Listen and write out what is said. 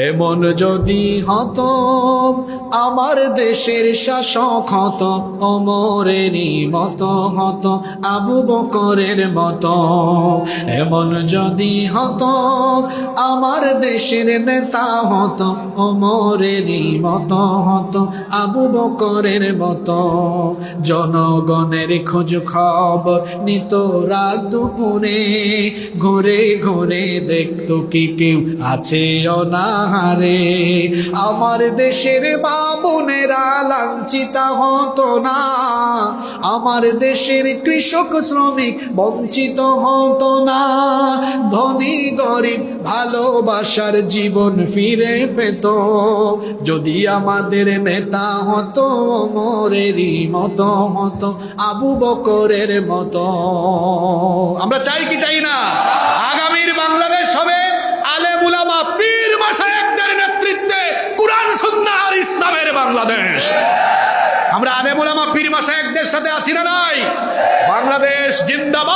এমন যদি হতো আমার দেশের শাসক হতো ওমরেরই মতো হতো আবু বকরের মতো। এমন যদি হতো আমার দেশের নেতা হতো ওমরেরই মতো হতো আবু বকরের মতো। জনগণের খোঁজ খবর নিত রাত দুপুরে, ঘুরে ঘুরে দেখতো কি কেউ আছে অনাহারে। আমার দেশের মা বোনেরা লাঞ্ছিত হতো না, আমার দেশের কৃষক শ্রমিক বঞ্চিত হতো না। ধনী গরিব ভালোবাসার জীবন ফিরে পেত যদি আমাদের নেতা হতো ওমরেরই মতো হতো আবু বকরের মতো। আমরা চাই কি চাই না আগামীর বাংলাদেশ হবে আলেম উলামা পীর মাশায়েখদের নেতৃত্বে কুরআন সুন্নাহ আর ইসলামের বাংলাদেশ। আমরা আলেম উলামা পীর মাশায়েখদের সাথে আছি না নাই? বাংলাদেশ জিন্দাবাদ।